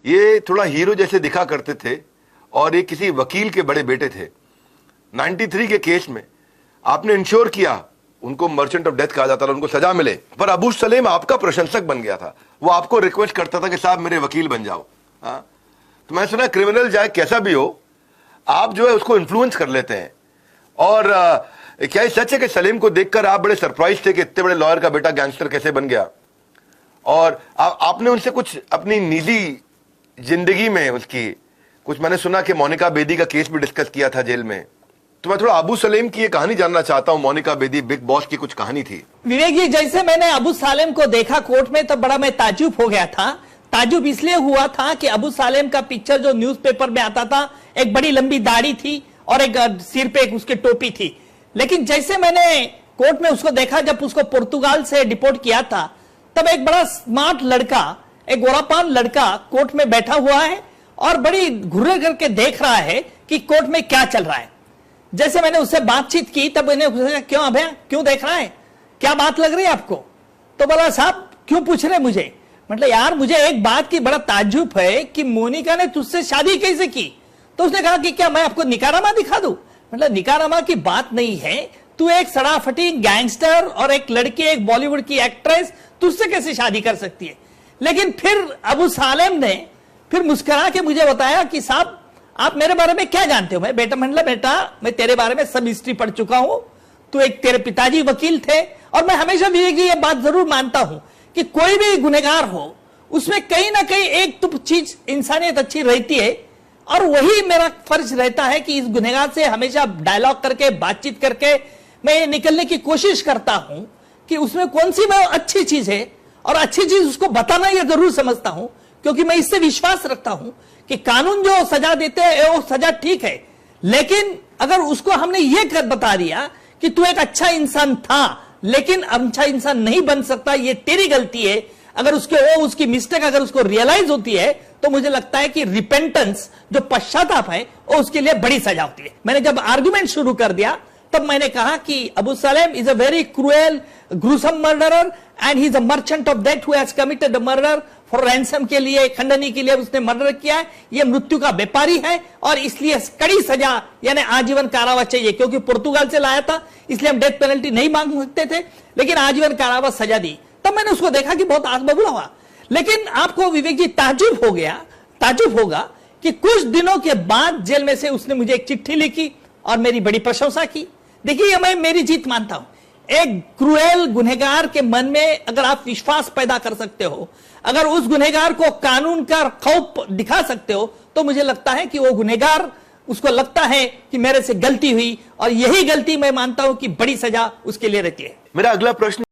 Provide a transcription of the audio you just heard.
ये थोड़ा हीरो जैसे दिखा करते थे और ये किसी वकील के बड़े बेटे थे। 93 के केस में आपने इंश्योर किया, उनको मर्चेंट ऑफ डेथ कहा जाता था, उनको सजा मिले, पर अबू सलेम आपका प्रशंसक बन गया था। वो आपको रिक्वेस्ट करता था कि साहब मेरे वकील बन जाओ। हाँ, तो मैं सुना क्रिमिनल चाहे कैसा भी हो, आप जो है उसको इन्फ्लुएंस कर लेते हैं। और क्या ये सच है कि सलीम को देखकर आप बड़े सरप्राइज थे कि इतने बड़े लॉयर का बेटा गैंगस्टर कैसे बन गया? और आपने उनसे कुछ अपनी निजी जिंदगी में उसकी कुछ, मैंने सुना कि मोनिका बेदी का केस भी डिस्कस किया था जेल में। तो मैं थोड़ा अबू सलेम की ये कहानी जानना चाहता हूं। मोनिका बेदी बिग बॉस की कुछ कहानी थी। विवेक जी, जैसे मैंने अबू सालेम को देखा कोर्ट में तब बड़ा मैं ताज्जुब हो गया था। ताज्जुब इसलिए हुआ था कि अबू सालेम का पिक्चर जो न्यूज़पेपर में आता था, एक बड़ी लंबी दाढ़ी थी और एक सिर पे एक उसकी टोपी थी। लेकिन जैसे मैंने कोर्ट में उसको देखा, जब उसको पुर्तगाल से डिपोर्ट किया था, तब एक बड़ा स्मार्ट लड़का, एक गोरापान लड़का कोर्ट में बैठा हुआ है और बड़ी घुर्रे करके देख रहा है कि कोर्ट में क्या चल रहा है। जैसे मैंने उससे बातचीत की तब मैंने पूछा, क्यों अभय, क्यों देख रहा है, क्या बात लग रही है आपको? तो बोला, साहब क्यों पूछ रहे मुझे? मतलब यार, मुझे एक बात की बड़ा ताज्जुब है कि मोनिका ने तुझसे शादी कैसे की? तो उसने कहा कि क्या मैं आपको निकारामा दिखा दूं? मतलब निकारामा की बात नहीं है, तू एक सड़ाफटी गैंगस्टर और एक लड़की, एक बॉलीवुड की एक्ट्रेस, तुझसे कैसे शादी कर सकती है? लेकिन फिर अबू सालेम ने फिर मुस्कुरा के मुझे बताया कि साहब आप मेरे बारे में क्या जानते हो? मैं बेटा, मैं तेरे बारे में सब हिस्ट्री पढ़ चुका हूं। तो एक तेरे पिताजी वकील थे, और मैं हमेशा विवेक जी ये बात जरूर मानता हूं कि कोई भी गुनहगार हो उसमें कहीं ना कहीं एक तो चीज इंसानियत अच्छी रहती है, और वही मेरा फर्ज रहता है कि इस गुनहगार से हमेशा डायलॉग करके, बातचीत करके मैं ये निकलने की कोशिश करता हूं कि उसमें कौन सी मैं अच्छी चीज है, और अच्छी चीज उसको बताना ये जरूर समझता हूं, क्योंकि मैं इससे विश्वास रखता हूं कि कानून जो सजा देते हैं वो सजा ठीक है, लेकिन अगर उसको हमने ये कर बता दिया कि तू एक अच्छा इंसान था लेकिन अच्छा इंसान नहीं बन सकता, ये तेरी गलती है, अगर उसकी मिस्टेक अगर उसको रियलाइज होती है, तो मुझे लगता है कि रिपेंटेंस, जो पश्चाताप है, वो उसके लिए बड़ी सजा होती है। मैंने जब आर्गुमेंट शुरू कर दिया तब मैंने कहा कि Abu Salem is a very cruel, gruesome murderer and he is a merchant of death who has committed the murder for ransom के लिए, खंडनी के लिए उसने मर्डर किया है। ये मृत्यु का व्यापारी है और इसलिए कड़ी सजा यानी आजीवन कारावास चाहिए, क्योंकि पुर्तगाल से लाया था इसलिए हम डेथ पेनल्टी नहीं मांग सकते थे, लेकिन आजीवन कारावास सजा दी। तब मैंने उसको देखा कि बहुत आग बबूला हुआ। लेकिन आपको विवेक जी ताज्जुब होगा कि कुछ दिनों के बाद जेल में से उसने मुझे एक चिट्ठी लिखी और मेरी बड़ी प्रशंसा की। देखिए, मैं मेरी जीत मानता हूं। एक क्रूएल गुनहगार के मन में अगर आप विश्वास पैदा कर सकते हो, अगर उस गुनहगार को कानून का खौफ दिखा सकते हो, तो मुझे लगता है कि वो गुनहगार, उसको लगता है कि मेरे से गलती हुई, और यही गलती मैं मानता हूं कि बड़ी सजा उसके लिए रहती है। मेरा अगला प्रश्न